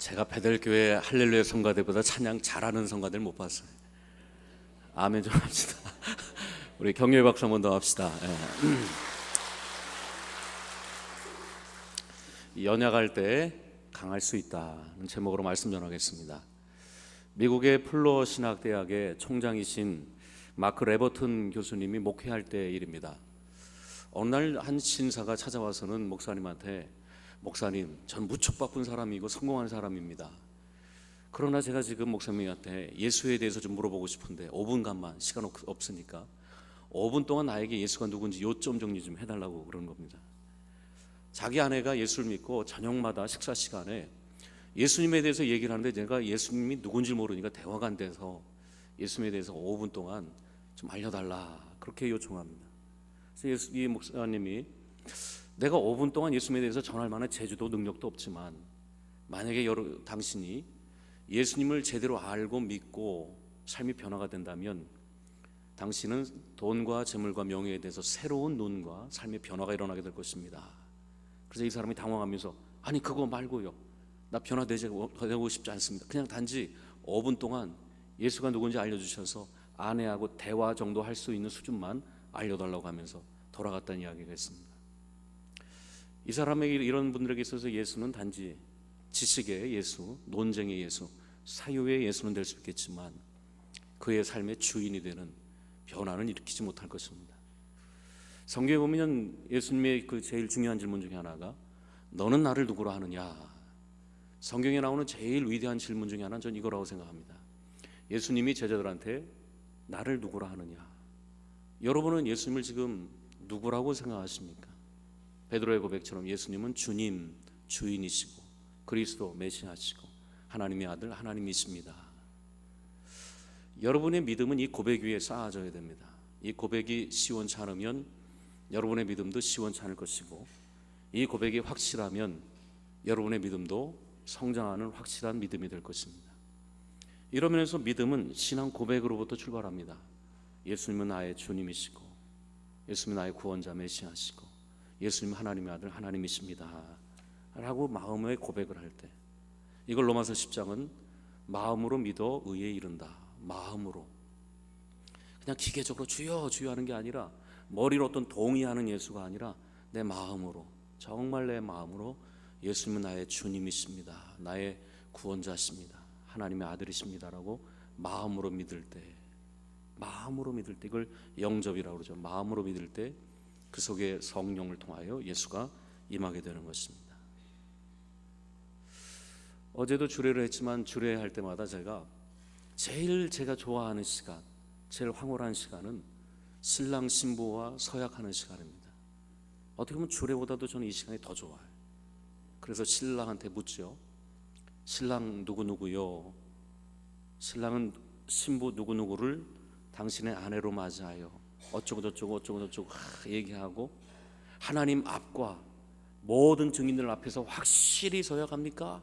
제가 베델교회 할렐루야 성가대보다 찬양 잘하는 성가대를 못 봤어요. 아멘 좀 합시다. 우리 경례 박수 한번 더 합시다. 연약할 때 강할 수 있다는 제목으로 말씀 전하겠습니다. 미국의 플로 신학대학의 총장이신 마크 레버튼 교수님이 목회할 때 일입니다. 어느 날 한 신사가 찾아와서는 목사님한테, 목사님, 전 무척 바쁜 사람이고 성공한 사람입니다. 그러나 제가 지금 목사님한테 예수에 대해서 좀 물어보고 싶은데 5분간만 시간 없으니까 5분 동안 나에게 예수가 누군지 요점 정리 좀 해달라고 그러는 겁니다. 자기 아내가 예수를 믿고 저녁마다 식사 시간에 예수님에 대해서 얘기를 하는데 제가 예수님이 누군지 모르니까 대화가 안 돼서 예수님에 대해서 5분 동안 좀 알려달라 그렇게 요청합니다. 그래서 이 목사님이 내가 5분 동안 예수님에 대해서 전할 만한 재주도 능력도 없지만 만약에 당신이 예수님을 제대로 알고 믿고 삶이 변화가 된다면 당신은 돈과 재물과 명예에 대해서 새로운 눈과 삶의 변화가 일어나게 될 것입니다. 그래서 이 사람이 당황하면서 아니 그거 말고요, 나 변화되고 싶지 않습니다. 그냥 단지 5분 동안 예수가 누군지 알려주셔서 아내하고 대화 정도 할 수 있는 수준만 알려달라고 하면서 돌아갔다는 이야기가 있습니다. 이 사람에게, 이런 분들에게 있어서 예수는 단지 지식의 예수, 논쟁의 예수, 사유의 예수는 될 수 있겠지만 그의 삶의 주인이 되는 변화는 일으키지 못할 것입니다. 성경에 보면 예수님의 그 제일 중요한 질문 중에 하나가 너는 나를 누구로 하느냐. 성경에 나오는 제일 위대한 질문 중에 하나는 전 이거라고 생각합니다. 예수님이 제자들한테 나를 누구로 하느냐. 여러분은 예수님을 지금 누구라고 생각하십니까? 베드로의 고백처럼 예수님은 주님, 주인이시고 그리스도 메시아시고 하나님의 아들 하나님이십니다. 여러분의 믿음은 이 고백 위에 쌓아져야 됩니다. 이 고백이 시원치 않으면 여러분의 믿음도 시원치 않을 것이고 이 고백이 확실하면 여러분의 믿음도 성장하는 확실한 믿음이 될 것입니다. 이런 면에서 믿음은 신앙 고백으로부터 출발합니다. 예수님은 나의 주님이시고 예수님은 나의 구원자 메시아시고 예수님은 하나님의 아들 하나님이십니다 라고 마음의 고백을 할 때, 이걸 로마서 10장은 마음으로 믿어 의에 이른다. 마음으로, 그냥 기계적으로 주여 주여 하는 게 아니라 머리로 어떤 동의하는 예수가 아니라 내 마음으로, 정말 내 마음으로 예수님은 나의 주님이십니다, 나의 구원자십니다, 하나님의 아들이십니다 라고 마음으로 믿을 때, 마음으로 믿을 때, 이걸 영접이라고 그러죠. 마음으로 믿을 때 그 속에 성령을 통하여 예수가 임하게 되는 것입니다. 어제도 주례를 했지만 주례할 때마다 제가 좋아하는 시간, 제일 황홀한 시간은 신랑 신부와 서약하는 시간입니다. 어떻게 보면 주례보다도 저는 이 시간이 더 좋아요. 그래서 신랑한테 묻죠. 신랑 누구누구요, 신랑은 신부 누구누구를 당신의 아내로 맞이하여 어쩌고저쩌고 얘기하고 하나님 앞과 모든 증인들 앞에서 확실히 서약합니까?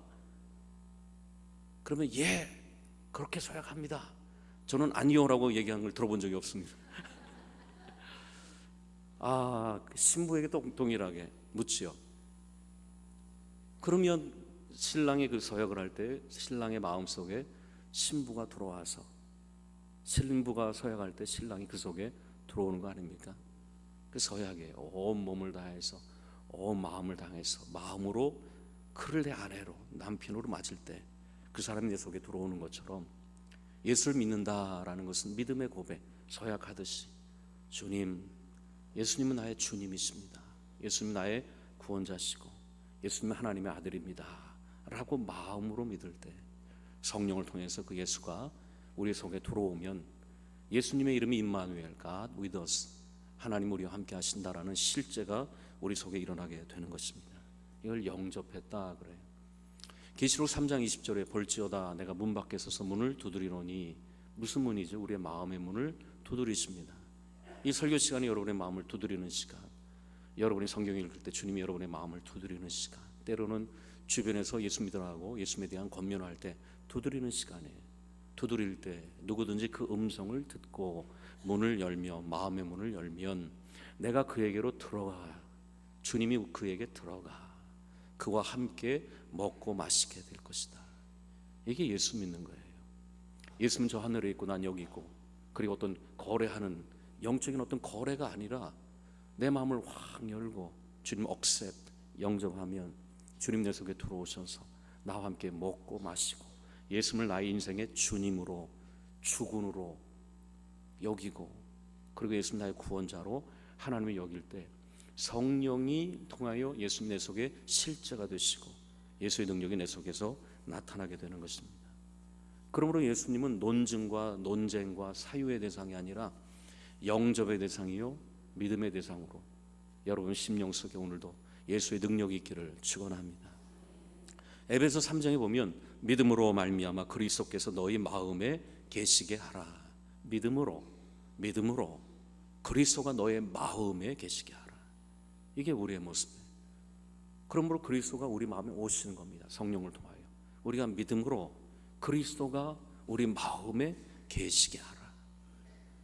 그러면 예, 그렇게 서약합니다. 저는 아니요라고 얘기한 걸 들어본 적이 없습니다. 신부에게 동일하게 묻지요. 그러면 신랑이 그 서약을 할 때 신랑의 마음속에 신부가 들어와서, 신부가 서약할 때 신랑이 그 속에 들어오는 거 아닙니까? 그 서약에 온 몸을 다해서, 온 마음을 다해서 마음으로 그를 내 아내로, 남편으로 맞을 때 그 사람이 내 속에 들어오는 것처럼 예수를 믿는다라는 것은 믿음의 고백, 서약하듯이 주님, 예수님은 나의 주님이십니다, 예수님은 나의 구원자시고 예수님은 하나님의 아들입니다 라고 마음으로 믿을 때 성령을 통해서 그 예수가 우리 속에 들어오면 예수님의 이름이 임마누엘, God with us, 하나님 우리와 함께 하신다라는 실제가 우리 속에 일어나게 되는 것입니다. 이걸 영접했다 그래요. 계시록 3장 20절에 볼지어다 내가 문 밖에 서서 문을 두드리노니, 무슨 문이죠? 우리의 마음의 문을 두드리십니다. 이 설교 시간이 여러분의 마음을 두드리는 시간, 여러분이 성경 읽을 때 주님이 여러분의 마음을 두드리는 시간, 때로는 주변에서 예수 믿으라고 예수님에 대한 권면을 할 때 두드리는 시간에, 두드릴 때 누구든지 그 음성을 듣고 문을 열며 마음의 문을 열면 내가 그에게로 들어가, 주님이 그에게 들어가 그와 함께 먹고 마시게 될 것이다 이게 예수 믿는 거예요. 예수는 저 하늘에 있고 난 여기 있고, 그리고 어떤 거래하는 영적인 어떤 거래가 아니라 내 마음을 확 열고 주님 억셉 영접하면 주님 내 속에 들어오셔서 나와 함께 먹고 마시고 예수를 나의 인생의 주님으로 주군으로 여기고, 그리고 예수 나의 구원자로 하나님을 여길 때 성령이 통하여 예수님 내 속에 실제가 되시고 예수의 능력이 내 속에서 나타나게 되는 것입니다. 그러므로 예수님은 논증과 논쟁과 사유의 대상이 아니라 영접의 대상이요 믿음의 대상으로 여러분 심령 속에 오늘도 예수의 능력이 있기를 축원합니다. 에베소 3장에 보면 믿음으로 말미암아 그리스도께서 너희 마음에 계시게 하라. 믿음으로 그리스도가 너의 마음에 계시게 하라. 이게 우리의 모습이에요. 그러므로 그리스도가 우리 마음에 오시는 겁니다. 성령을 통하여 우리가 믿음으로 그리스도가 우리 마음에 계시게 하라.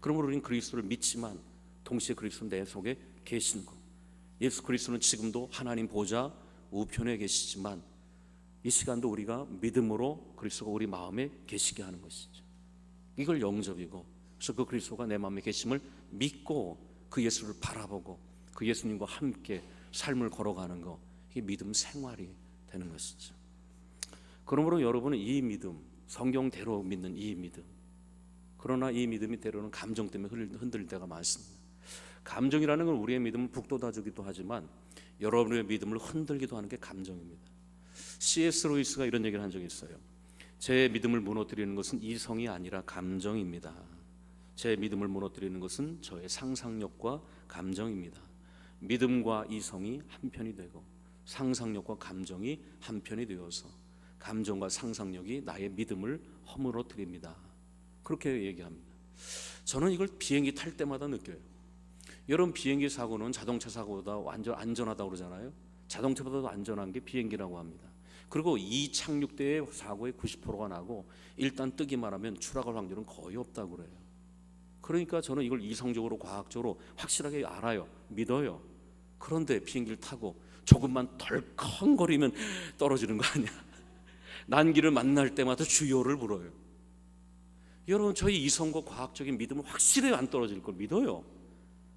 그러므로 우리는 그리스도를 믿지만 동시에 그리스도는 내 속에 계신 것. 예수 그리스도는 지금도 하나님 보좌 우편에 계시지만 이 시간도 우리가 믿음으로 그리스도가 우리 마음에 계시게 하는 것이죠. 이걸 영접이고, 그래서 그 그리스도가 내 마음에 계심을 믿고 그 예수를 바라보고 그 예수님과 함께 삶을 걸어가는 것, 이게 믿음 생활이 되는 것이죠. 그러므로 여러분은 이 믿음, 성경대로 믿는 이 믿음, 그러나 이 믿음이 때로는 감정 때문에 흔들릴 때가 많습니다. 감정이라는 건 우리의 믿음을 북돋아주기도 하지만 여러분의 믿음을 흔들기도 하는 게 감정입니다. C.S. 루이스가 이런 얘기를 한 적이 있어요. 제 믿음을 무너뜨리는 것은 이성이 아니라 감정입니다. 제 믿음을 무너뜨리는 것은 저의 상상력과 감정입니다. 믿음과 이성이 한편이 되고 상상력과 감정이 한편이 되어서 감정과 상상력이 나의 믿음을 허물어뜨립니다. 그렇게 얘기합니다. 저는 이걸 비행기 탈 때마다 느껴요. 여러분, 비행기 사고는 자동차 사고보다 완전 안전하다고 그러잖아요. 자동차보다도 안전한 게 비행기라고 합니다. 그리고 이착륙 때의 사고의 90%가 나고 일단 뜨기만 하면 추락할 확률은 거의 없다고 그래요. 그러니까 저는 이걸 이성적으로 과학적으로 확실하게 알아요. 믿어요. 그런데 비행기를 타고 조금만 덜컹거리면 떨어지는 거 아니야. 난기를 만날 때마다 주여를 불어요. 여러분, 저희 이성과 과학적인 믿음은 확실히 안 떨어질 걸 믿어요.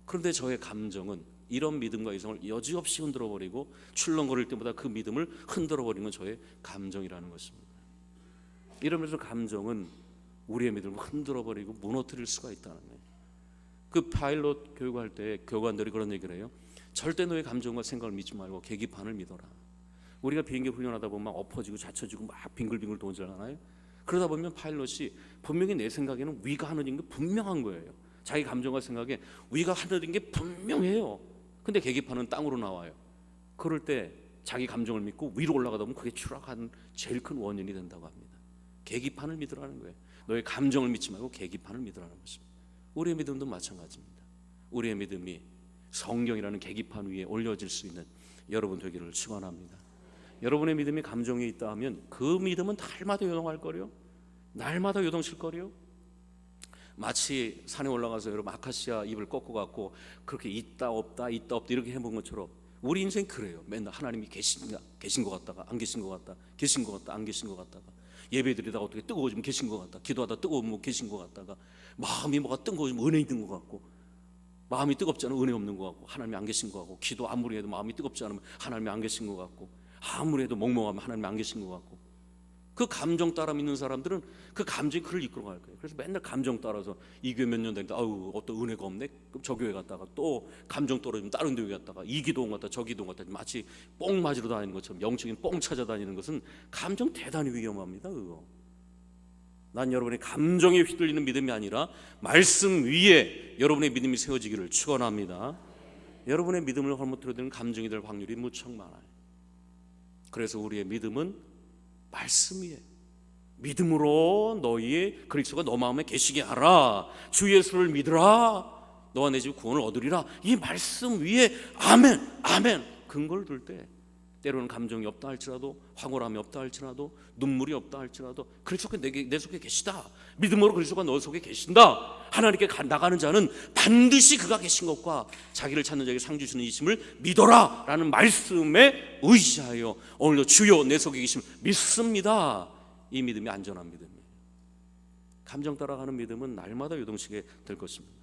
그런데 저의 감정은 이런 믿음과 이성을 여지없이 흔들어버리고 출렁거릴 때마다 그 믿음을 흔들어버리는 건 저의 감정이라는 것입니다. 이러면서 감정은 우리의 믿음을 흔들어버리고 무너뜨릴 수가 있다는 거예요. 그 파일럿 교육할 때 교관들이 그런 얘기를 해요. 절대 너의 감정과 생각을 믿지 말고 계기판을 믿어라. 우리가 비행기 훈련하다 보면 막 엎어지고 좌쳐지고 막 빙글빙글 도질하잖아요. 그러다 보면 파일럿이 분명히 내 생각에는 위가 하늘인 게 분명한 거예요. 자기 감정과 생각에 위가 하늘인 게 분명해요. 근데 계기판은 땅으로 나와요. 그럴 때 자기 감정을 믿고 위로 올라가다 보면 그게 추락하는 제일 큰 원인이 된다고 합니다. 계기판을 믿으라는 거예요. 너의 감정을 믿지 말고 계기판을 믿으라는 것입니다. 우리의 믿음도 마찬가지입니다. 우리의 믿음이 성경이라는 계기판 위에 올려질 수 있는 여러분 되기를 축원합니다. 여러분의 믿음이 감정에 있다 하면 그 믿음은 날마다 요동할 거요. 날마다 요동칠 거요. 마치 산에 올라가서 여러분 아카시아 잎을 꺾고 갖고 그렇게 있다 없다 이렇게 해본 것처럼 우리 인생 그래요. 맨날 하나님이 계신 것 같다가 안 계신 것 같다, 계신 것 같다 안 계신 것 같다가 예배드리다가 어떻게 뜨거워지면 계신 것 같다, 기도하다 뜨거우면 계신 것 같다가 마음이 뭐가 뜨거워지면 은혜 있는 것 같고, 마음이 뜨겁지 않으면 은혜 없는 것 같고, 하나님이 안 계신 것 같고, 기도 아무리 해도 마음이 뜨겁지 않으면 하나님이 안 계신 것 같고, 아무리 해도 멍멍하면 하나님이 안 계신 것 같고, 그 감정 따라 믿는 사람들은 그 감정이 그를 이끌어갈 거예요. 그래서 맨날 감정 따라서 이 교회 몇 년 됐는데 아우 어떤 은혜가 없네. 그럼 저 교회 갔다가 또 감정 떨어지면 다른 교회 갔다가 이 기도원 갔다 저 기도원 갔다 마치 뽕 맞으러 다니는 것처럼 영적인 뽕 찾아다니는 것은 감정 대단히 위험합니다. 그거. 난 여러분의 감정에 휘둘리는 믿음이 아니라 말씀 위에 여러분의 믿음이 세워지기를 축원합니다. 여러분의 믿음을 허물어뜨리는 감정이 될 확률이 무척 많아요. 그래서 우리의 믿음은 말씀 위에 믿음으로 너희의 그리스도가 너 마음에 계시게 하라. 주 예수를 믿으라. 너와 내 집 구원을 얻으리라. 이 말씀 위에 아멘 아멘 근거를 둘 때 때로는 감정이 없다 할지라도 황홀함이 없다 할지라도 눈물이 없다 할지라도 그리스도가 내 속에 계시다. 믿음으로 그리스도가 너 속에 계신다. 하나님께 나가는 자는 반드시 그가 계신 것과 자기를 찾는 자에게 상 주시는 이심을 믿어라 라는 말씀에 의지하여 오늘도 주여 내 속에 계심 믿습니다. 이 믿음이 안전한 믿음이에요. 감정 따라가는 믿음은 날마다 요동치게 될 것입니다.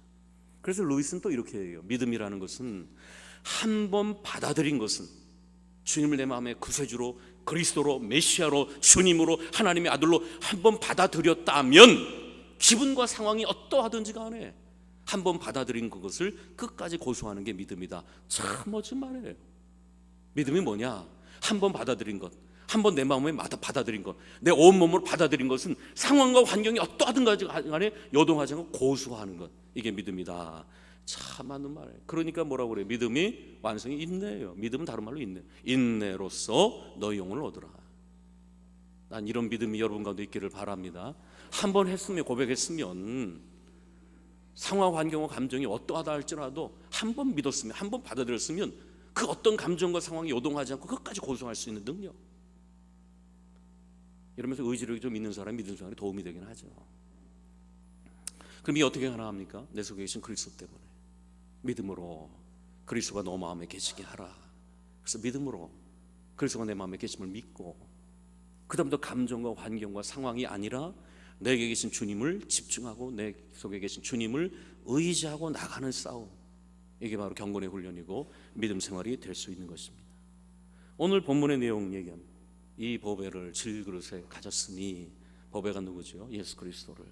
그래서 루이스는 또 이렇게 해요. 믿음이라는 것은 한 번 받아들인 것은, 주님을 내 마음의 구세주로, 그리스도로, 메시아로, 주님으로, 하나님의 아들로 한 번 받아들였다면 기분과 상황이 어떠하든지 간에 한 번 받아들인 그것을 끝까지 고수하는 게 믿음이다. 참 멋진 말이에요. 믿음이 뭐냐? 한 번 받아들인 것, 한 번 내 마음에 받아들인 것, 내 온몸으로 받아들인 것은 상황과 환경이 어떠하든지 간에 요동하지 않고 고수하는 것, 이게 믿음이다. 참 맞는 말이에요. 그러니까 뭐라고 그래요? 믿음이 완성이 인내예요. 믿음은 다른 말로 인내. 인내로서 너희 영혼을 얻으라. 난 이런 믿음이 여러분 가운데 있기를 바랍니다. 한 번 했으면, 고백했으면, 상황, 환경과 감정이 어떠하다 할지라도 한 번 믿었으면, 한 번 받아들였으면 그 어떤 감정과 상황이 요동하지 않고 끝까지 고수할 수 있는 능력. 이러면서 의지력이 좀 있는 사람이 믿는 사람이 도움이 되긴 하죠. 그럼 이 어떻게 하나 합니까? 내 속에 계신 그리스도 때문에 믿음으로 그리스도가 너 마음에 계시게 하라. 그래서 믿음으로 그리스도가 내 마음에 계심을 믿고, 그 다음부터 감정과 환경과 상황이 아니라 내게 계신 주님을 집중하고 내 속에 계신 주님을 의지하고 나가는 싸움, 이게 바로 경건의 훈련이고 믿음 생활이 될 수 있는 것입니다. 오늘 본문의 내용 얘기합니다. 이 보배를 질그릇에 가졌으니, 보배가 누구죠? 예수 그리스도를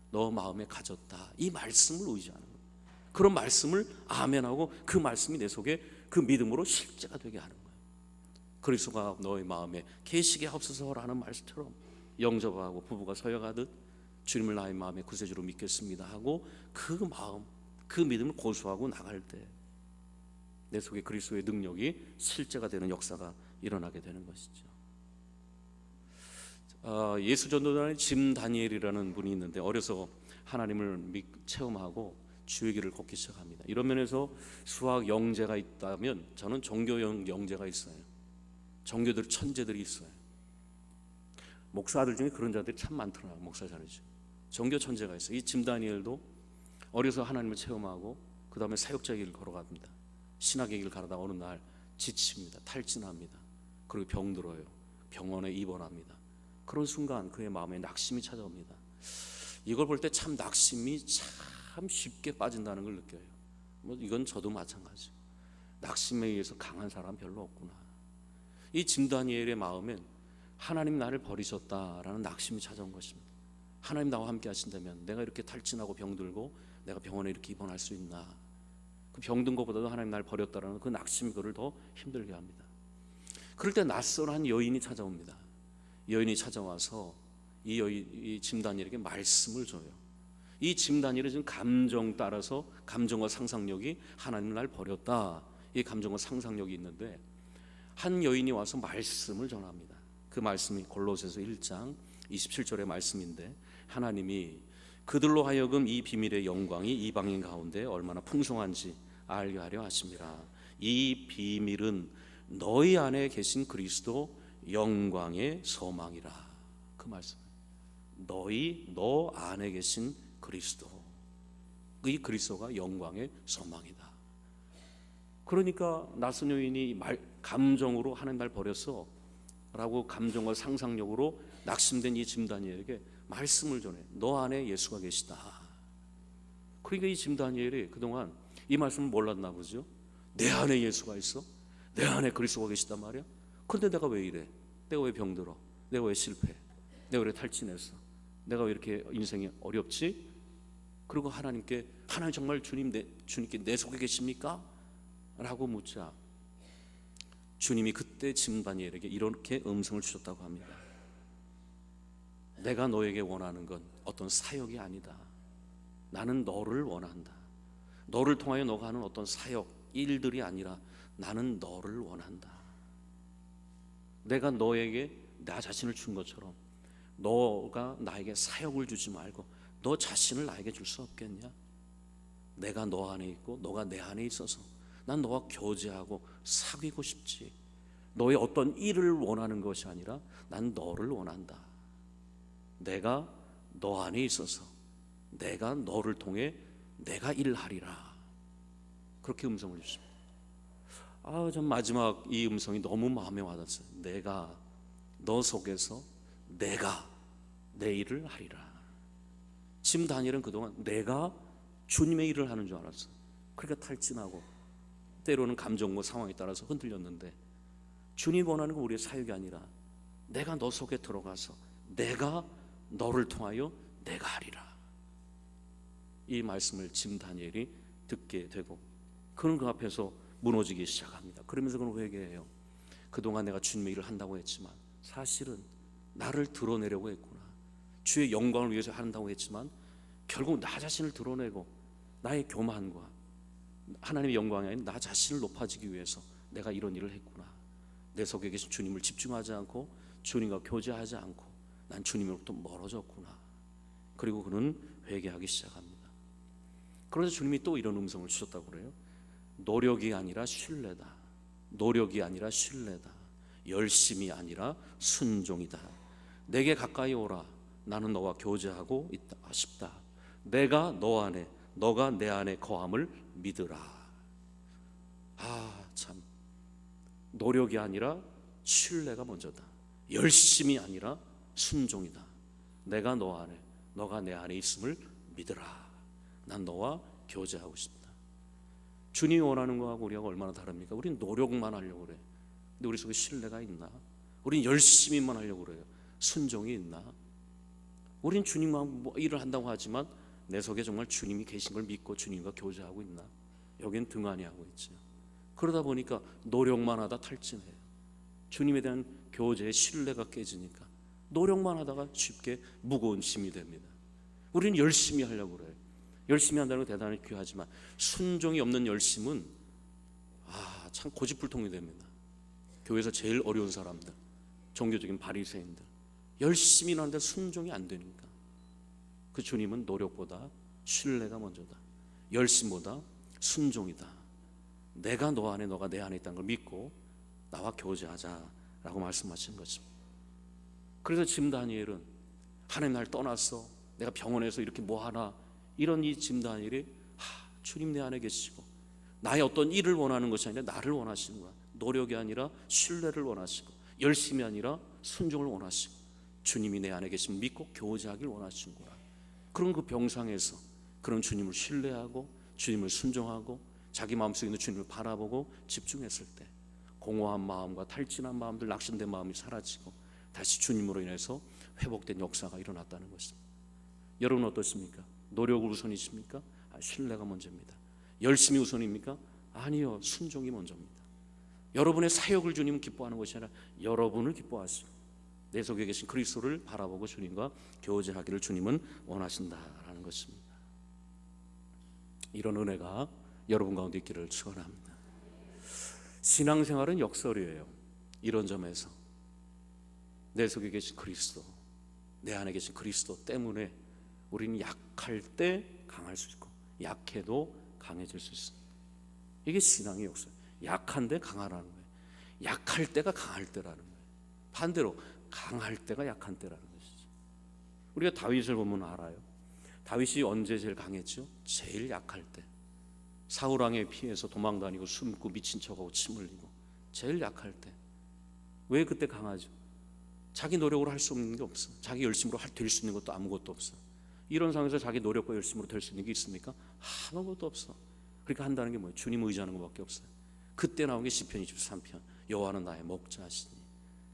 너 마음에 가졌다. 이 말씀을 의지하는 거예요. 그런 말씀을 아멘하고 그 말씀이 내 속에 그 믿음으로 실제가 되게 하는 거예요. 그리스도가 너의 마음에 계시게 하옵소서라는 말씀처럼 영접하고 부부가 서약하듯 주님을 나의 마음의 구세주로 믿겠습니다 하고 그 마음, 그 믿음을 고수하고 나갈 때 내 속에 그리스도의 능력이 실제가 되는 역사가 일어나게 되는 것이죠. 예수 전도단의 짐 다니엘이라는 분이 있는데, 어려서 하나님을 체험하고 주의 길을 걷기 시작합니다. 이런 면에서 수학 영재가 있다면 저는 종교 영재가 있어요. 종교들 천재들이 있어요. 목사들 중에 그런 자들이 참 많더라고요. 목사 자리죠. 종교 천재가 있어요. 이 짐 다니엘도 어려서 하나님을 체험하고 그 다음에 사역자의 길을 걸어갑니다. 신학의 길을 가다가 어느 날 지칩니다. 탈진합니다. 그리고 병들어요. 병원에 입원합니다. 그런 순간 그의 마음에 낙심이 찾아옵니다. 이걸 볼 때 참 낙심이 참 쉽게 빠진다는 걸 느껴요. 이건 저도 마찬가지. 낙심에 의해서 강한 사람 별로 없구나. 이 짐 다니엘의 마음엔 하나님 나를 버리셨다라는 낙심이 찾아온 것입니다. 하나님 나와 함께 하신다면 내가 이렇게 탈진하고 병들고 내가 병원에 이렇게 입원할 수 있나. 그 병든 것보다도 하나님 나를 버렸다라는 그 낙심이 그를 더 힘들게 합니다. 그럴 때 낯선 여인이 찾아옵니다. 여인이 찾아와서 이 짐 다니엘에게 말씀을 줘요. 이 짐 다니엘은 지금 감정 따라서, 감정과 상상력이 하나님 날 버렸다, 이 감정과 상상력이 있는데 한 여인이 와서 말씀을 전합니다. 그 말씀이 골로새서 1장 27절의 말씀인데, 하나님이 그들로 하여금 이 비밀의 영광이 이방인 가운데 얼마나 풍성한지 알게 하려 하심이라. 이 비밀은 너희 안에 계신 그리스도 영광의 소망이라. 그 말씀, 너 안에 계신 그리스도, 이 그리스도가 영광의 소망이다. 그러니까 낯선 여인이 감정으로 하나님 날 버렸어 라고 감정과 상상력으로 낙심된 이 짐 다니엘에게 말씀을 전해. 너 안에 예수가 계시다. 그러니까 이 짐 다니엘이 그동안 이 말씀을 몰랐나 보죠. 내 안에 예수가 있어? 내 안에 그리스도가 계시단 말이야? 근데 내가 왜 이래? 내가 왜 병들어? 내가 왜 실패해? 내가 왜 탈진했어? 내가 왜 이렇게 인생이 어렵지? 그리고 하나님 정말 주님께 내 속에 계십니까? 라고 묻자 주님이 그때 짐 다니엘에게 이렇게 음성을 주셨다고 합니다. 내가 너에게 원하는 건 어떤 사역이 아니다. 나는 너를 원한다. 너를 통하여 너가 하는 어떤 사역, 일들이 아니라 나는 너를 원한다. 내가 너에게 나 자신을 준 것처럼 너가 나에게 사역을 주지 말고 너 자신을 나에게 줄 수 없겠냐? 내가 너 안에 있고 너가 내 안에 있어서 난 너와 교제하고 사귀고 싶지. 너의 어떤 일을 원하는 것이 아니라 난 너를 원한다. 내가 너 안에 있어서 내가 너를 통해 내가 일하리라. 그렇게 음성을 주십니다. 전 마지막 이 음성이 너무 마음에 와닿았어요. 내가 너 속에서 내가 내 일을 하리라. 지금 다니엘은 그동안 내가 주님의 일을 하는 줄 알았어. 그러니까 탈진하고 때로는 감정과 상황에 따라서 흔들렸는데, 주님 원하는 건 우리의 사역이 아니라 내가 너 속에 들어가서 내가 너를 통하여 내가 하리라. 이 말씀을 지금 다니엘이 듣게 되고, 그는 그 앞에서 무너지기 시작합니다. 그러면서 그는 회개해요. 그동안 내가 주님의 일을 한다고 했지만 사실은 나를 드러내려고 했구나. 주의 영광을 위해서 한다고 했지만 결국 나 자신을 드러내고 나의 교만과 하나님의 영광이 아닌 나 자신을 높아지기 위해서 내가 이런 일을 했구나. 내 속에 계신 주님을 집중하지 않고 주님과 교제하지 않고 난 주님으로부터 멀어졌구나. 그리고 그는 회개하기 시작합니다. 그런데 주님이 또 이런 음성을 주셨다고 그래요. 노력이 아니라 신뢰다. 노력이 아니라 신뢰다. 열심이 아니라 순종이다. 내게 가까이 오라. 나는 너와 교제하고 싶다. 내가 너 안에, 너가 내 안에 거함을 믿으라. 참, 노력이 아니라 신뢰가 먼저다. 열심이 아니라 순종이다. 내가 너 안에, 너가 내 안에 있음을 믿으라. 난 너와 교제하고 싶다. 주님이 원하는 거하고 우리하고 얼마나 다릅니까? 우리는 노력만 하려고 그래. 근데 우리 속에 신뢰가 있나? 우리는 열심히만 하려고 그래요. 순종이 있나? 우리는 주님과 일을 한다고 하지만 내 속에 정말 주님이 계신 걸 믿고 주님과 교제하고 있나? 여기는 등한히 하고 있죠. 그러다 보니까 노력만 하다 탈진해요. 주님에 대한 교제의 신뢰가 깨지니까 노력만 하다가 쉽게 무거운 짐이 됩니다. 우리는 열심히 하려고 그래요. 열심히 한다는 건 대단히 귀하지만 순종이 없는 열심은 참 고집불통이 됩니다. 교회에서 제일 어려운 사람들, 종교적인 바리새인들, 열심히 하는데 순종이 안 되니까. 그 주님은 노력보다 신뢰가 먼저다. 열심보다 순종이다. 내가 너 안에, 너가 내 안에 있다는 걸 믿고 나와 교제하자라고 말씀하신 것입니다. 그래서 짐 다니엘은 하나님 날 떠났어, 내가 병원에서 이렇게 뭐 하나, 이런 이 짐 다니엘이 주님 내 안에 계시고 나의 어떤 일을 원하는 것이 아니라 나를 원하시는 거야. 노력이 아니라 신뢰를 원하시고 열심이 아니라 순종을 원하시고 주님이 내 안에 계시면 믿고 교제하길 원하시는 거야. 그런 그 병상에서 그런 주님을 신뢰하고 주님을 순종하고 자기 마음속에 있는 주님을 바라보고 집중했을 때 공허한 마음과 탈진한 마음들, 낙심된 마음이 사라지고 다시 주님으로 인해서 회복된 역사가 일어났다는 것입니다. 여러분 어떻습니까? 노력을 우선이십니까? 신뢰가 먼저입니다. 열심히 우선입니까? 아니요, 순종이 먼저입니다. 여러분의 사역을 주님은 기뻐하는 것이 아니라 여러분을 기뻐하시고 내 속에 계신 그리스도를 바라보고 주님과 교제하기를 주님은 원하신다라는 것입니다. 이런 은혜가 여러분 가운데 있기를 축원합니다. 신앙생활은 역설이에요. 이런 점에서 내 속에 계신 그리스도, 내 안에 계신 그리스도 때문에 우리는 약할 때 강할 수 있고 약해도 강해질 수 있습니다. 이게 신앙의 역설. 약한데 강하라는 거예요. 약할 때가 강할 때라는 거예요. 반대로 강할 때가 약한 때라는 것이죠. 우리가 다윗을 보면 알아요. 다윗이 언제 제일 강했죠? 제일 약할 때. 사울 왕에 피해서 도망다니고 숨고 미친 척하고 침 흘리고 제일 약할 때. 왜 그때 강하죠? 자기 노력으로 할 수 없는 게 없어. 자기 열심으로 될 수 있는 것도 아무것도 없어. 이런 상황에서 자기 노력과 열심으로 될 수 있는 게 있습니까? 아무것도 없어. 그러니까 한다는 게 뭐예요? 주님 의지하는 것밖에 없어요. 그때 나온 게 시편 23편. 여호와는 나의 목자시니.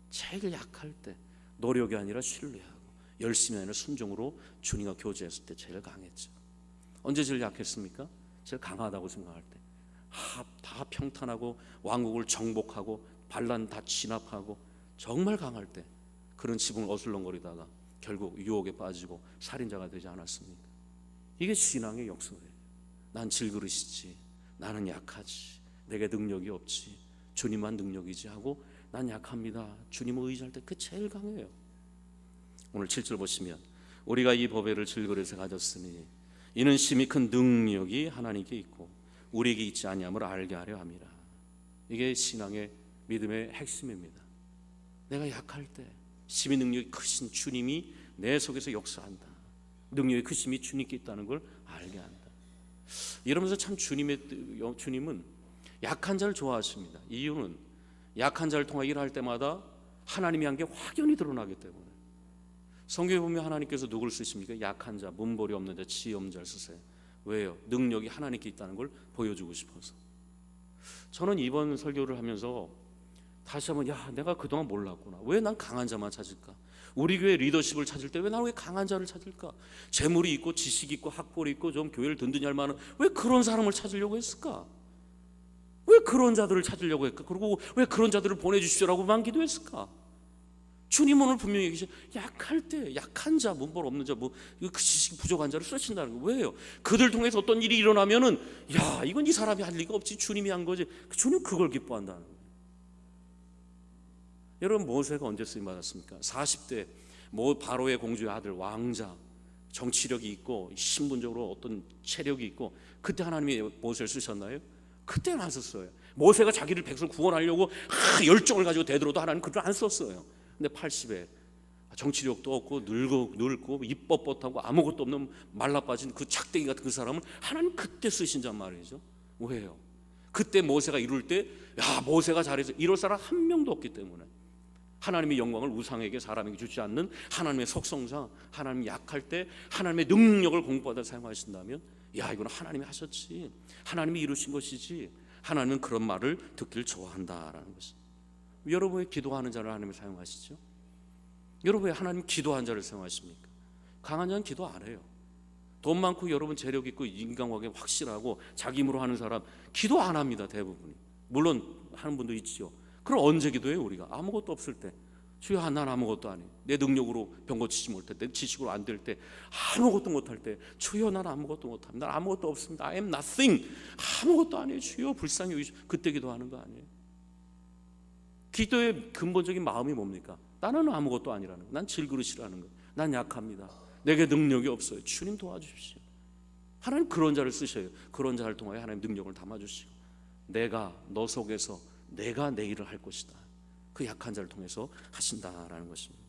제일 약할 때 노력이 아니라 신뢰하고 열심이 아니라 순종으로 주님과 교제했을 때 제일 강했죠. 언제 제일 약했습니까? 제일 강하다고 생각할 때. 다 평탄하고 왕국을 정복하고 반란 다 진압하고 정말 강할 때 그런 지붕을 어슬렁거리다가 결국 유혹에 빠지고 살인자가 되지 않았습니까? 이게 신앙의 역설이에요. 난 질그릇이지, 나는 약하지, 내게 능력이 없지, 주님만 능력이지 하고 난 약합니다. 주님을 의지할 때 그 제일 강해요. 오늘 7절 보시면 우리가 이 보배를 질그릇에 가졌으니 이는 심히 큰 능력이 하나님께 있고 우리에게 있지 아니함을 알게 하려 함이라. 이게 신앙의 믿음의 핵심입니다. 내가 약할 때 심히 능력이 크신 주님이 내 속에서 역사한다. 능력이 크심이 주님께 있다는 걸 알게 한다. 이러면서 참 주님은 약한 자를 좋아하십니다. 이유는 약한 자를 통해 일할 때마다 하나님이 한 게 확연히 드러나기 때문에. 성경에 보면 하나님께서 누구를 쓰십니까? 약한 자, 문벌이 없는 자, 지혜 없는 자를 쓰세요. 왜요? 능력이 하나님께 있다는 걸 보여주고 싶어서. 저는 이번 설교를 하면서 다시 한번 내가 그동안 몰랐구나. 왜 난 강한 자만 찾을까? 우리 교회 리더십을 찾을 때 왜 난 왜 강한 자를 찾을까? 재물이 있고 지식이 있고 학벌이 있고 좀 교회를 든든히 할 만한 왜 그런 사람을 찾으려고 했을까? 왜 그런 자들을 찾으려고 했을까? 그리고 왜 그런 자들을 보내주시오라고만 기도했을까? 주님 오늘 분명히 얘기하시죠. 약할 때 약한 자, 문벌 없는 자, 그 지식 부족한 자를 쓰신다는 거예요. 왜요? 그들 통해서 어떤 일이 일어나면은 이건 이 사람이 할 리가 없지, 주님이 한 거지. 주님 그걸 기뻐한다는 거예요. 여러분, 모세가 언제 쓰임 받았습니까? 40대 바로의 공주의 아들, 왕자, 정치력이 있고 신분적으로 어떤 체력이 있고, 그때 하나님이 모세를 쓰셨나요? 그때는 안 썼어요. 모세가 자기를 백성을 구원하려고 열정을 가지고 되들어도 하나님 그걸 안 썼어요. 근데 80에 정치력도 없고 늙고 입 뻣뻣하고 아무것도 없는 말라빠진 그 작대기 같은 그 사람을 하나님 그때 쓰신단 말이죠. 왜요? 그때 모세가 이룰 때 모세가 잘해서 이럴 사람 한 명도 없기 때문에, 하나님의 영광을 우상에게 사람에게 주지 않는 하나님의 속성상 하나님 약할 때 하나님의 능력을 공부하다 사용하신다면 이건 하나님이 하셨지, 하나님이 이루신 것이지, 하나님은 그런 말을 듣기를 좋아한다라는 것입니다. 여러분의 기도하는 자를 하나님이 사용하시죠? 여러분 왜 하나님 기도하는 자를 사용하십니까? 강한 자는 기도 안 해요. 돈 많고 여러분 재력 있고 인간관계 확실하고 자기 힘으로 하는 사람 기도 안 합니다. 대부분이. 물론 하는 분도 있지요. 그럼 언제 기도해요? 우리가 아무것도 없을 때. 주여, 난 아무것도 안 해. 내 능력으로 병 고치지 못할 때, 내 지식으로 안 될 때, 아무것도 못할 때, 주여, 난 아무것도 못합니다. 난 아무것도 없습니다. I am nothing. 아무것도 안 해요. 주여, 불쌍히 여기시오. 그때 기도하는 거 아니에요? 기도의 근본적인 마음이 뭡니까? 나는 아무것도 아니라는 거, 난 질그릇이라는 거, 난 약합니다. 내게 능력이 없어요. 주님 도와주십시오. 하나님 그런 자를 쓰셔요. 그런 자를 통하여 하나님 능력을 담아주시고, 내가 너 속에서 내가 내 일을 할 것이다. 그 약한 자를 통해서 하신다라는 것입니다.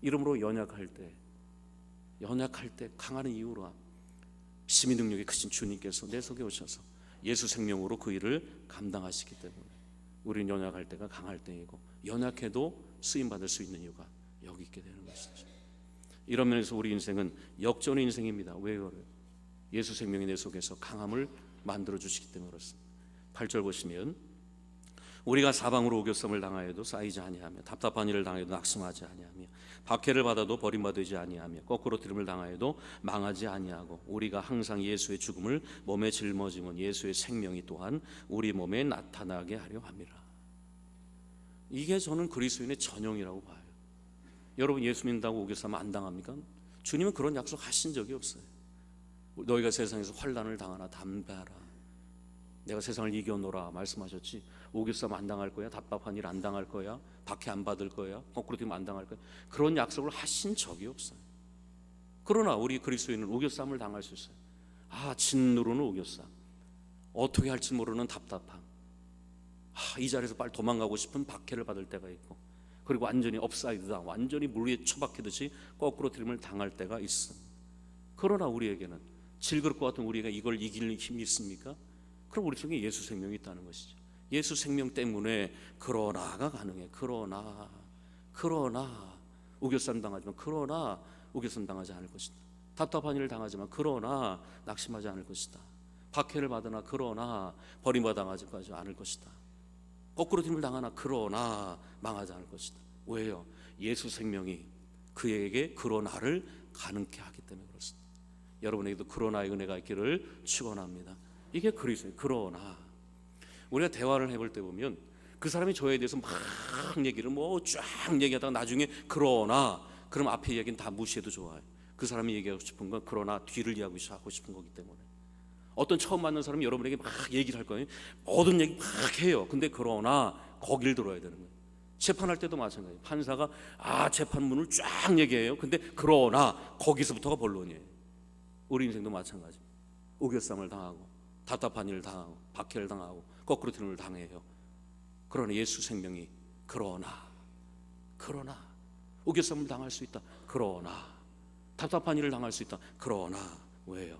이러므로 연약할 때 강하는 이유로 심히 능력이 크신 주님께서 내 속에 오셔서 예수 생명으로 그 일을 감당하시기 때문에 우리는 연약할 때가 강할 때이고, 연약해도 쓰임받을 수 있는 이유가 여기 있게 되는 것이죠. 이런 면에서 우리 인생은 역전의 인생입니다. 왜 그래요? 예수 생명이 내 속에서 강함을 만들어 주시기 때문에 그렇습니다. 8절 보시면, 우리가 사방으로 오교쌈을 당하여도 쌓이지 아니하며 답답한 일을 당해도 낙심하지 아니하며 박해를 받아도 버림받지 아니하며 거꾸로 들음을 당하여도 망하지 아니하고, 우리가 항상 예수의 죽음을 몸에 짊어지면 예수의 생명이 또한 우리 몸에 나타나게 하려 함이라. 이게 저는 그리스도인의 전형이라고 봐요. 여러분, 예수 믿는다고 오교쌈 안 당합니까? 주님은 그런 약속 하신 적이 없어요. 너희가 세상에서 환난을 당하나 담대하라, 내가 세상을 이겨노라 말씀하셨지, 오교쌈 안 당할 거야, 답답한 일 안 당할 거야, 박해 안 받을 거야, 거꾸로 되면 안 당할 거야, 그런 약속을 하신 적이 없어요. 그러나 우리 그리스도인은 오교쌈을 당할 수 있어요. 진누르는 오교쌈, 어떻게 할지 모르는 답답함, 이 자리에서 빨리 도망가고 싶은 박해를 받을 때가 있고, 그리고 완전히 업사이드다, 완전히 물 위에 처박히듯이 거꾸로 들임을 당할 때가 있습니다. 그러나 우리에게는 질그릇 것 같은 우리가 이걸 이길 힘이 있습니까? 그럼 우리 속에 예수 생명이 있다는 것이죠. 예수 생명 때문에 그러나가 가능해. 그러나 우겨쌈 당하지만, 그러나 우겨쌈 당하지 않을 것이다. 답답한 일을 당하지만 그러나 낙심하지 않을 것이다. 박해를 받으나 그러나 버림받아가지 않을 것이다. 거꾸로 힘을 당하나 그러나 망하지 않을 것이다. 왜요? 예수 생명이 그에게 그러나를 가능케 하기 때문에 그렇습니다. 여러분에게도 그러나의 은혜가 있기를 축원합니다. 이게 그리스도예요. 그러나 우리가 대화를 해볼 때 보면 그 사람이 저에 대해서 막 얘기를 쫙 얘기하다가 나중에 그러나, 그럼 앞에 얘기는 다 무시해도 좋아요. 그 사람이 얘기하고 싶은 건 그러나 뒤를 이야기하고 싶은 거기 때문에. 어떤 처음 만난 사람이 여러분에게 막 얘기를 할 거예요. 모든 얘기 막 해요. 근데 그러나 거기를 들어야 되는 거예요. 재판할 때도 마찬가지예요. 판사가 재판문을 쫙 얘기해요. 근데 그러나 거기서부터가 본론이에요. 우리 인생도 마찬가지입니다. 우겨쌈을 당하고 답답한 일을 당하고 박해를 당하고 거꾸로 들음을 당해요. 그러나 예수 생명이 그러나 우겨쌈을 당할 수 있다. 그러나 답답한 일을 당할 수 있다. 그러나 왜요?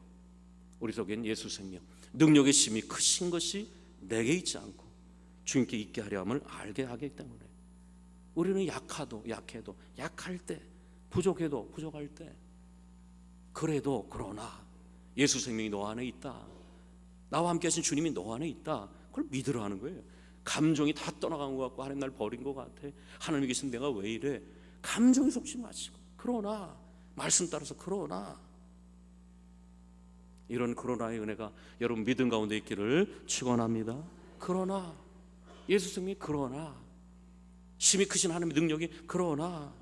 우리 속엔 예수 생명, 능력의 심이 크신 것이 내게 있지 않고 주님께 있게 하려 함을 알게 하기 때문에 우리는 약해도 약할 때 부족해도 부족할 때 그래도 그러나 예수 생명이 너 안에 있다. 나와 함께 하신 주님이 너 안에 있다. 그걸 믿으라 하는 거예요. 감정이 다 떠나간 것 같고 하나님 날 버린 것 같아. 하나님 계신 내가 왜 이래. 감정에 속지 마시고 그러나 말씀 따라서 그러나 이런 그러나의 은혜가 여러분 믿음 가운데 있기를 축원합니다. 그러나 예수 생명이 그러나 심히 크신 하나님의 능력이 그러나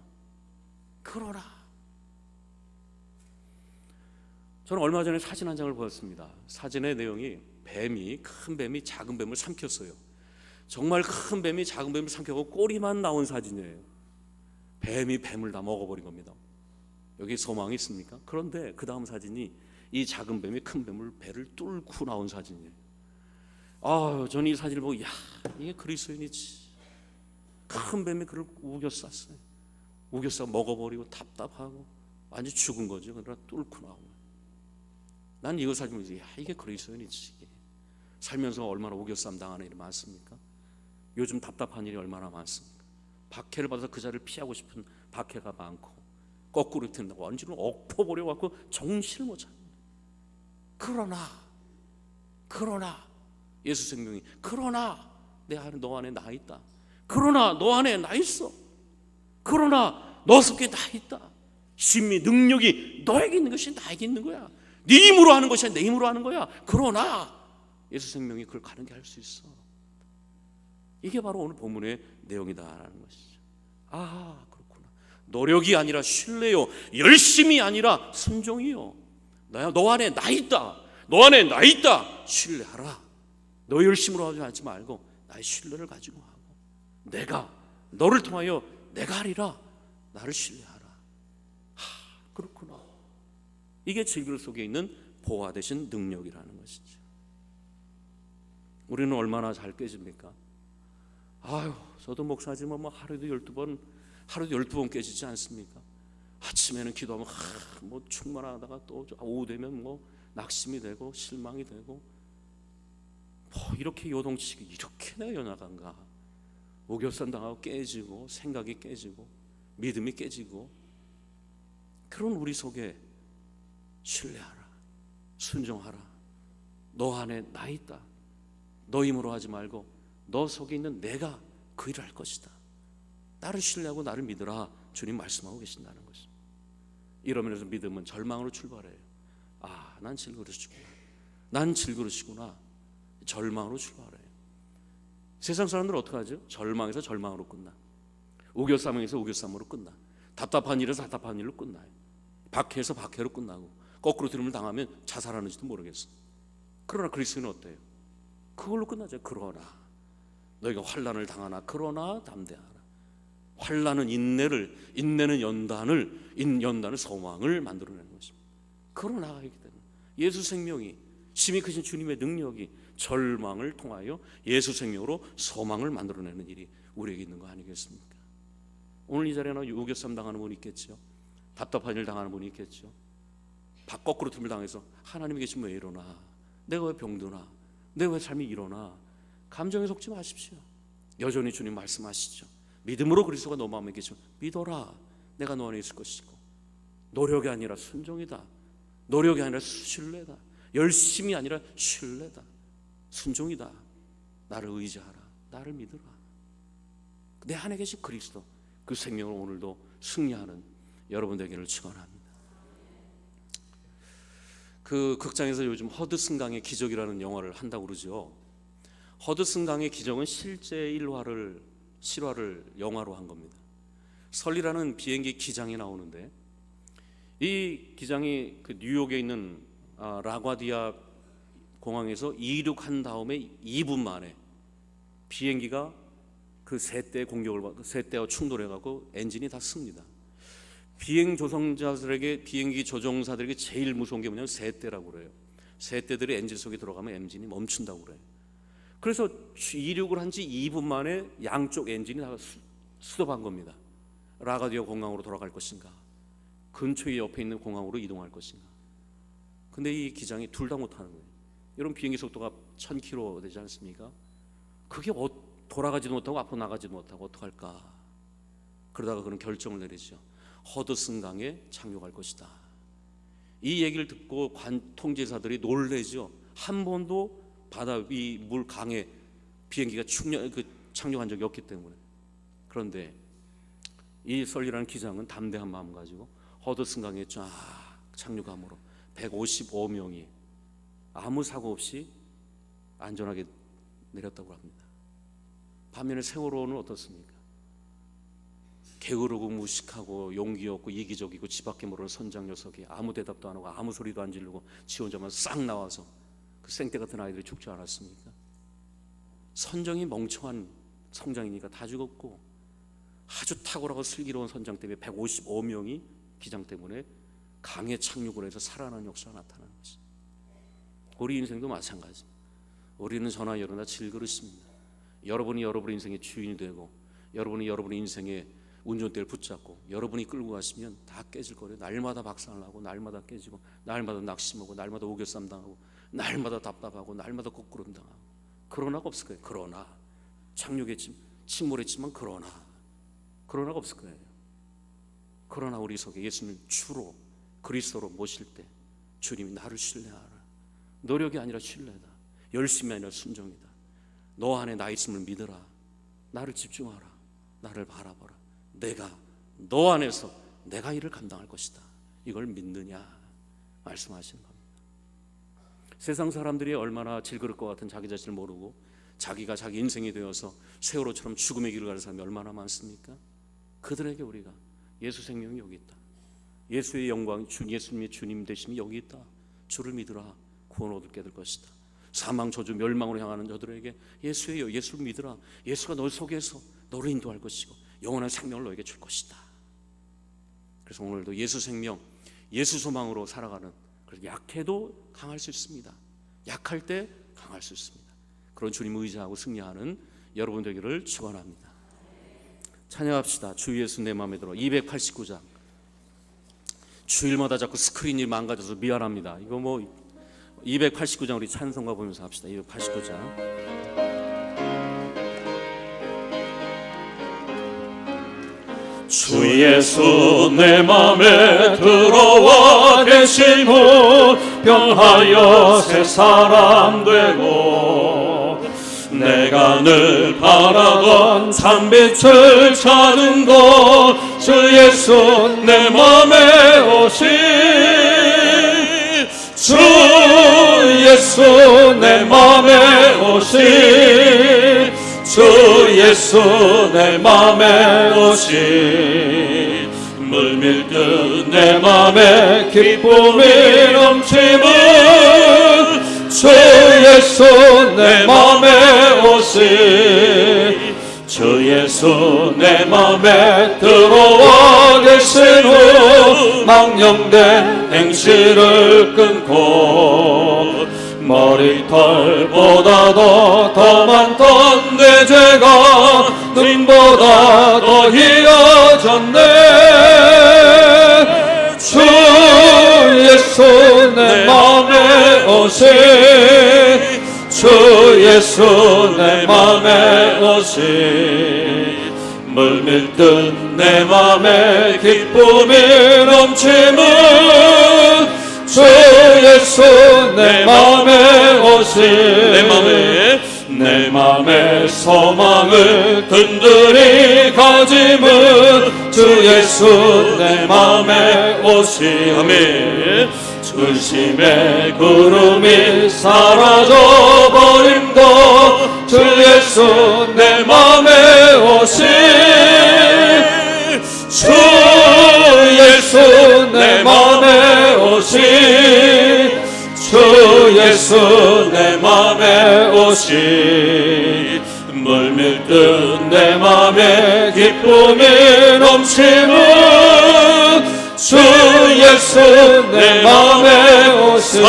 저는 얼마 전에 사진 한 장을 보았습니다. 사진의 내용이 큰 뱀이 작은 뱀을 삼켰어요. 정말 큰 뱀이 작은 뱀을 삼켜고 꼬리만 나온 사진이에요. 뱀이 뱀을 다 먹어버린 겁니다. 여기 소망이 있습니까? 그런데 그 다음 사진이 이 작은 뱀이 큰 뱀을 배를 뚫고 나온 사진이에요. 저는 이 사진을 보고 이게 그리스도인이지. 큰 뱀이 그를 우겨쌌어요. 우겨싸 먹어버리고 답답하고 완전 죽은 거죠. 그러나 뚫고 나오고. 난 이거 사진 보면서 이게 그리스도인이지. 살면서 얼마나 우겨쌈 당하는 일이 많습니까? 요즘 답답한 일이 얼마나 많습니까? 박해를 받아서 그 자리를 피하고 싶은 박해가 많고 거꾸로 튄다고 완전히 엎어버려갖고 정신을 못 차립니다. 그러나 예수 생명이 그러나 너 안에 나 있다. 그러나 너 안에 나 있어. 그러나 너 속에 나 있다. 힘이 능력이 너에게 있는 것이 나에게 있는 거야. 네 힘으로 하는 것이 아니라 내 힘으로 하는 거야. 그러나 예수 생명이 그걸 가능하게 할 수 있어. 이게 바로 오늘 본문의 내용이다라는 것이죠. 그렇구나. 노력이 아니라 신뢰요, 열심이 아니라 순종이요. 너 안에 나 있다. 너 안에 나 있다. 신뢰하라. 너 열심으로 하지 말고 나의 신뢰를 가지고 하고 내가 너를 통하여 내가 하리라. 나를 신뢰하라. 그렇구나. 이게 질글 속에 있는 보화 되신 능력이라는 것이죠. 우리는 얼마나 잘 깨집니까? 저도 목사지만 하루에도 12번 깨지지 않습니까? 아침에는 기도하면 충만하다가 또 오후 되면 낙심이 되고 실망이 되고 이렇게 요동치기 이렇게 내가 연약한가? 오겹살 당하고 깨지고 생각이 깨지고 믿음이 깨지고 그런 우리 속에 신뢰하라. 순종하라. 너 안에 나 있다. 너 힘으로 하지 말고 너 속에 있는 내가 그 일을 할 것이다. 나를 신뢰하고 나를 믿으라. 주님 말씀하고 계신다는 것입니다. 이러면서 믿음은 절망으로 출발해요. 난 질그릇이구나. 난 질그릇이구나. 절망으로 출발해요. 세상 사람들은 어떻게 하죠? 절망에서 절망으로 끝나. 우겨쌈에서 우겨쌈으로 끝나. 답답한 일에서 답답한 일로 끝나요. 박해에서 박해로 끝나고 거꾸로 들음을 당하면 자살하는지도 모르겠어. 그러나 그리스도는 어때요? 그걸로 끝나죠. 그러나 너희가 환난을 당하나 그러나 담대하라. 환난은 인내는 연단을 소망을 만들어내는 것입니다. 그러나 하기 때문에 예수 생명이 심히 크신 주님의 능력이 절망을 통하여 예수 생명으로 소망을 만들어내는 일이 우리에게 있는 거 아니겠습니까? 오늘 이 자리에는 우겨쌈 당하는 분이 있겠죠. 답답한 일 당하는 분이 있겠죠. 거꾸로 틈을 당해서 하나님이 계시면 왜 이러나? 내가 왜 병드나? 내가 왜 삶이 이러나? 감정에 속지 마십시오. 여전히 주님 말씀하시죠. 믿음으로 그리스도가 너 마음에 계시면 믿어라. 내가 너 안에 있을 것이고. 노력이 아니라 순종이다. 노력이 아니라 신뢰다. 열심이 아니라 신뢰다. 순종이다. 나를 의지하라. 나를 믿으라. 내 안에 계신 그리스도 그 생명을 오늘도 승리하는 여러분 되기를 축원합니다. 그 극장에서 요즘 허드슨 강의 기적이라는 영화를 한다고 그러죠. 허드슨 강의 기적은 실제 실화를 영화로 한 겁니다. 설리라는 비행기 기장이 나오는데 이 기장이 그 뉴욕에 있는 라과디아 공항에서 이륙한 다음에 2분 만에 비행기가 그 세 대의 공격을 받고 세 대와 충돌해가고 엔진이 다 씁니다. 비행기 조종사들에게 제일 무서운 게 뭐냐면 세 대라고 그래요. 세 대들이 엔진 속에 들어가면 엔진이 멈춘다고 그래요. 그래서 이륙을 한 지 2분 만에 양쪽 엔진이 다 스톱한 겁니다. 라가디아 공항으로 돌아갈 것인가, 근처에 옆에 있는 공항으로 이동할 것인가. 근데 이 기장이 둘 다 못하는 거예요. 여러분 비행기 속도가 1000km 되지 않습니까? 그게 돌아가지도 못하고 앞으로 나가지도 못하고 어떡할까. 그러다가 그런 결정을 내리죠. 허드슨 강에 착륙할 것이다. 이 얘기를 듣고 통제사들이 놀래죠. 한 번도 바다 위 물 강에 비행기가 착륙한 적이 없기 때문에. 그런데 이 썰리라는 기장은 담대한 마음 가지고 허드슨 강에 쫙 착륙함으로 155명이 아무 사고 없이 안전하게 내렸다고 합니다. 반면에 세월호는 어떻습니까? 게으르고 무식하고 용기 없고 이기적이고 집 밖에 모르는 선장 녀석이 아무 대답도 안 하고 아무 소리도 안 지르고 지 혼자만 싹 나와서 그 생떼 같은 아이들이 죽지 않았습니까? 선장이 멍청한 성장이니까 다 죽었고, 아주 탁월하고 슬기로운 선장 때문에 155명이 기장 때문에 강에 착륙을 해서 살아난 역사가 나타나는 것입니다. 우리 인생도 마찬가지입니다. 우리는 저나 여러나 질그릇입니다. 여러분이 여러분의 인생의 주인이 되고, 여러분이 여러분의 인생의 운전대를 붙잡고 여러분이 끌고 가시면 다 깨질 거예요. 날마다 박살을 나고, 날마다 깨지고, 날마다 낙심하고, 날마다 우겨쌈 당하고, 날마다 답답하고, 날마다 거꾸름 당하고. 그러나가 없을 거예요. 그러나 착륙했지만, 침몰했지만 그러나가 없을 거예요. 그러나 우리 속에 예수님을 주로 그리스도로 모실 때 주님이 나를 신뢰하라. 노력이 아니라 신뢰다. 열심이 아니라 순종이다. 너 안에 나 있음을 믿어라. 나를 집중하라. 나를 바라보라. 내가 너 안에서 내가 이를 감당할 것이다. 이걸 믿느냐 말씀하시는 겁니다. 세상 사람들이 얼마나 질그릇 것 같은 자기 자신을 모르고 자기가 자기 인생이 되어서 세월호처럼 죽음의 길을 가는 사람이 얼마나 많습니까? 그들에게 우리가 예수 생명이 여기 있다. 예수의 영광, 예수님의 주님 되심이 여기 있다. 주를 믿으라. 구원 얻게 될 것이다. 사망 저주 멸망으로 향하는 저들에게 예수를 믿으라. 예수가 널 속에서 너를 인도할 것이고 영원한 생명을 너에게 줄 것이다. 그래서 오늘도 예수 생명, 예수 소망으로 살아가는, 그래서 약해도 강할 수 있습니다. 약할 때 강할 수 있습니다. 그런 주님을 의지하고 승리하는 여러분 되기를 축원합니다. 찬양합시다. 주 예수 내 마음에 들어. 289장. 주일마다 자꾸 스크린이 망가져서 미안합니다. 이거 289장 우리 찬송가 보면서 합시다. 289장. 주 예수 내 맘에 들어와 계심은 변하여 새 사람 되고, 내가 늘 바라던 참빛을 찾은 것, 주 예수 내 맘에 오신 주 예수 내 맘에 오신 주 예수 내 맘에 오신, 물밀듯 내 맘에 기쁨이 넘치는 주 예수 내 맘에 오신, 주 예수 내 맘에 들어와 계신 후 망령된 행실을 끊고, 머리털보다도 더 많던 내 죄가 눈보다 더 희어졌네. 주 예수 내 맘에 오신, 주 예수 내 맘에 오신, 물밀듯 내 맘에 기쁨이 넘치는 주 예수 내 맘에 오신, 내 맘에 소망을 든든히 가짐은 주 예수 내 맘에 오신, 아멘. 근심의 구름이 사라져버린 것, 주 예수 내 맘에 오신, 주 예수 내 맘에 오신, 주 예수 내 맘에 오신, 물밀듯 내 맘에 기쁨이 넘치는 주 예수 내 맘에 오신,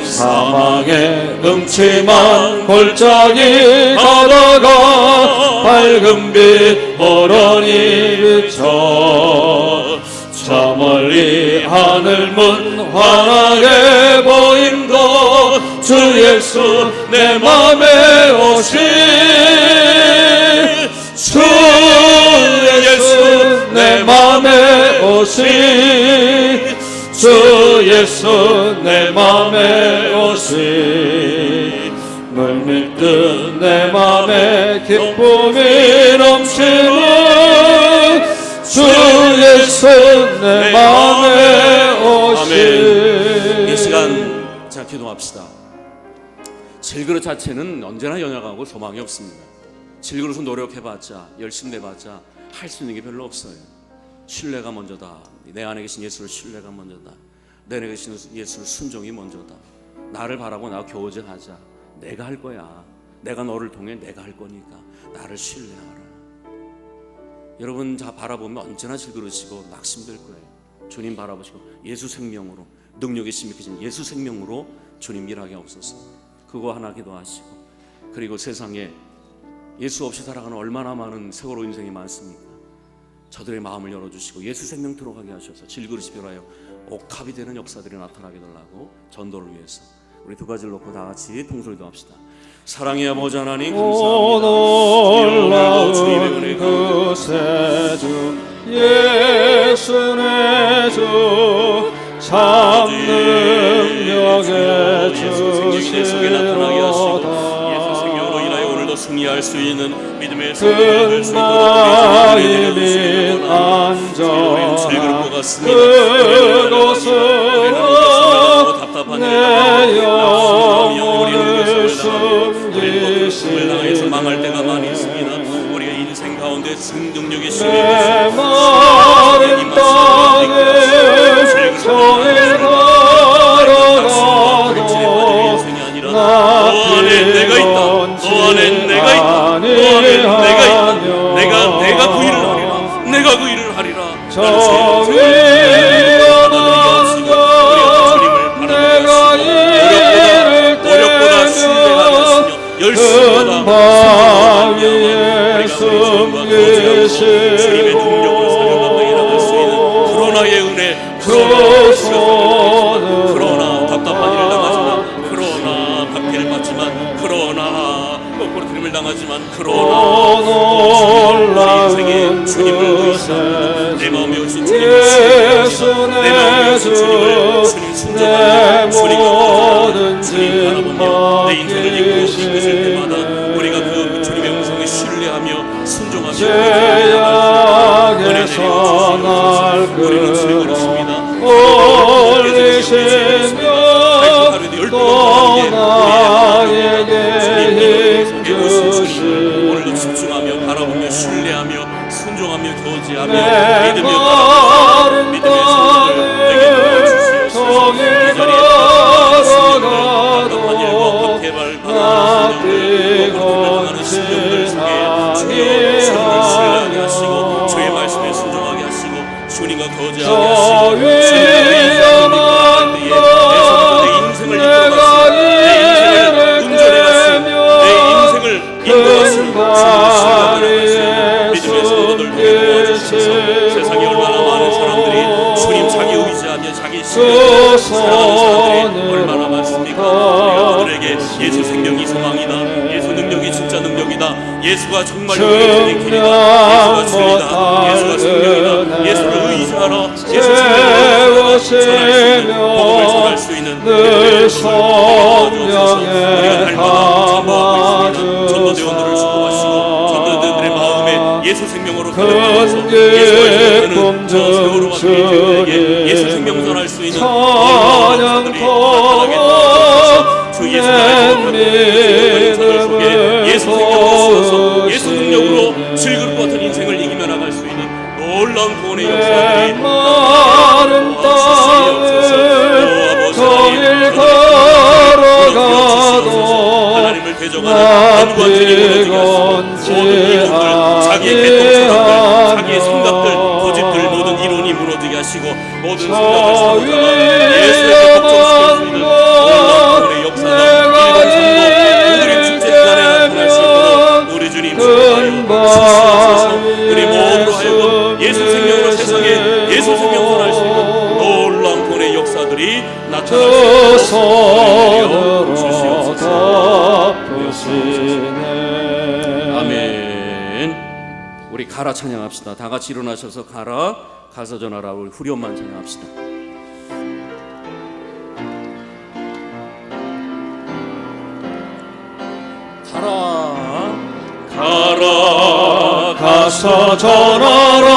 사망의 음침한 골짜기 가다가 밝은 빛 호련히 비쳐, 저 멀리 하늘문 환하게 보인 것, 주 예수 내 맘에 오신, 주 예수 내 맘에 오신 주 예수 내 맘에 오신 물밀듯 내 맘에 기쁨이 넘치는 주 예수 내 맘에 오신. 이 시간 자 기도합시다. 질그릇 자체는 언제나 연약하고 소망이 없습니다. 질그릇은 노력해봤자 열심히 내봤자 할 수 있는 게 별로 없어요. 신뢰가 먼저다. 내 안에 계신 예수를 신뢰가 먼저다. 내 안에 계신 예수를 순종이 먼저다. 나를 바라고 나와 교제하자. 내가 할 거야. 내가 너를 통해 내가 할 거니까 나를 신뢰하라. 여러분 자 바라보면 언제나 질그릇이고 낙심될 거예요. 주님 바라보시고 예수 생명으로 능력이 심익해진 예수 생명으로 주님 일하게 없어서 그거 하나 기도하시고, 그리고 세상에 예수 없이 살아가는 얼마나 많은 세월호 인생이 많습니까? 저들의 마음을 열어주시고 예수 생명 들어가게 하셔서 질그릇이 변하여 옥합이 되는 역사들이 나타나게 달라고 전도를 위해서 우리 두 가지를 놓고 다 같이 통솔기도 합시다. 사랑의 아버지 하나님 감사합니다. 놀라운 구세주 예수 내 주 참 능력의 주시로다. 예수 생명으로 인하여 오늘도 승리할 수 있는 믿음의 큰 마음이 안전한 그곳으로 내 영혼을 숨기시는 망할 때가 많이 있습니다. 우리가 인생 가운데 승능력이 내 마른 땅에 종일 걸어가도 너 안에 내가 있다. 너 안에 내가 있다. 너 안에 내가 있다. 내가 그 일을 하리라. 내가 그 일을 하리라. 저 위험한 것 내가 이를 노력보다 신뢰가 되었으며 열심보다 바위에 숨기시고 주님의 능력으로 사용하며 일어날 수 있는 그러나의 은혜, 그러나 답답한 일을 당하지만, 그러나 박해를 받지만, 그러나 거꾸로 드림을 당하지만, 그러나 우리 인생에 주님을 의지합니다. 내 마음에 오신 주님을 신뢰합니다. 내 마음에 오신 주님을 주님 순종합니다. 주님 바라보며 내 인생을 이끌고 이끄실 때마다 우리가 그 주님의 음성에 신뢰하며 순종하며 죄악에서 날 끌어올리시며 또 나에게 힘주시고 오늘도 집중하며 바라보며 신뢰하며 순종하며 교제하며 믿으며 마른 믿음의 손을 내게 보여주시옵소서. 이 자리에 답답한 일과 박해발 바라보시며 신령들 속에 주여 주님을 신뢰하게 하시고 주의 말씀에 순종하게 하시고 주님과 거제하게 하시고 주님의 세상에 얼마나 많은 사람들이 주님 자기 의지하며 자기 신뢰하며 살아가는 사람들이 얼마나 많습니까? 우리가 그들에게 예수 생명이 소망이다, 예수 능력이 진짜 능력이다, 예수가 정말 우리의 길이다, 예수가 진리다, 예수가 생명이다, 예수를 의지하라, 예수 생명을 복음을 전할 수 있는 늘 성령에 담아주 전도대원들을 축복하시고 전도대원들의 마음에 예수 생명으로 가득하셔서 예수가 세월호 같은 인생들에게 예수 생명 전할 수 있는 찬양토록 주 예수님의 속에 예수 생명을 쓰어서 예수 능력으로 질그릇 같은 인생을 이기며 나갈 수 있는 놀라운 구원의 역사들이 마른 땅을 종일 걸어가도 하나님을 대적하는 안과 주님을 모든 자기의 개똥처럼들, 자기의 생각들, 고집들, 모든 이론이 무너지게 하시고 모든 생각을 사로잡아 예수의 걱정시킬 수 있는 놀라운 역사가 일반 선거 오늘의 축제 시간에 나타날 수 있도록 우리 주님 축복하여 주시옵소서. 우리 모두로 하여금 예수 생명으로 세상에 예수 생명 전할 수 있는 놀라운 구원의 역사들이 나타날 수 있도록 주시옵소서. 아멘. 우리 가라 찬양합시다. 다 같이 일어나셔서 가라 가서 전하라. 우리 후렴만 찬양합시다. 가라 가서 전하라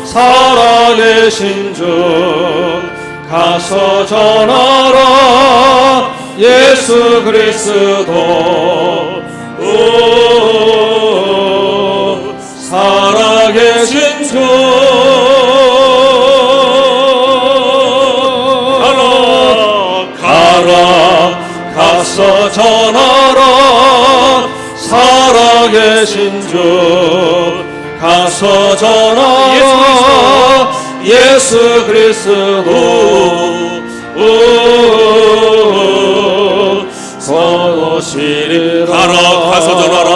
살아계신 주 가서 전하라 예수 그리스도 살아계신 주 가라 가서 전하라 살아계신 주 가서 전하라 예수 그리스도 선오시리라 가라 가서 전하라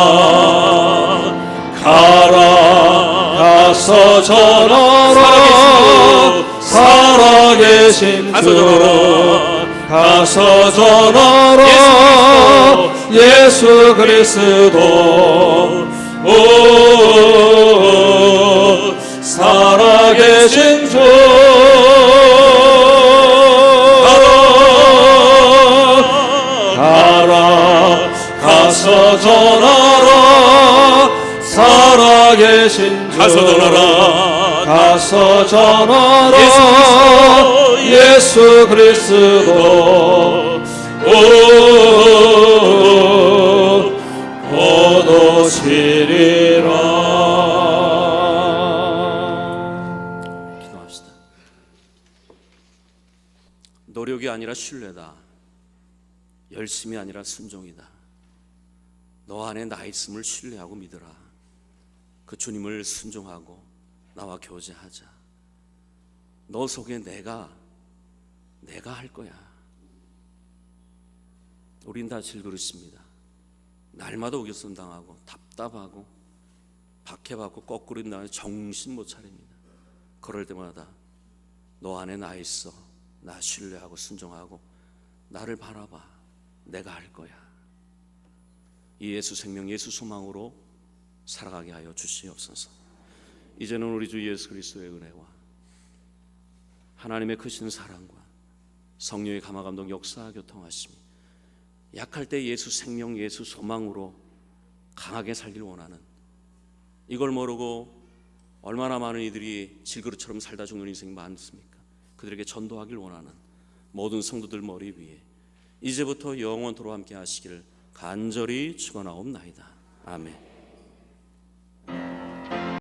가라 가서 전하라 살아계신 주 가서 전하라 예수 그리스도 살아계신 주 가라 가서 전하라 살아계신 주 가서 전하라 가서 전하라 예수 그리스도 곧 오시리라. 기도합시다. 노력이 아니라 신뢰다. 열심이 아니라 순종이다. 너 안에 나 있음을 신뢰하고 믿으라. 그 주님을 순종하고 나와 교제하자. 너 속에 내가 할 거야. 우린 다 질그릇입니다. 날마다 우겨선 당하고 답답하고 박해받고 거꾸로 나는 정신 못 차립니다. 그럴 때마다 너 안에 나 있어. 나 신뢰하고 순종하고 나를 바라봐. 내가 할 거야. 이 예수 생명 예수 소망으로 살아가게 하여 주시옵소서. 이제는 우리 주 예수 그리스도의 은혜와 하나님의 크신 사랑과 성령의 감화감동 역사 교통하심이 약할 때 예수 생명 예수 소망으로 강하게 살길 원하는, 이걸 모르고 얼마나 많은 이들이 질그릇처럼 살다 죽는 인생이 많습니까? 그들에게 전도하길 원하는 모든 성도들 머리 위에 이제부터 영원토록 함께 하시기를 간절히 축원하옵나이다. 아멘.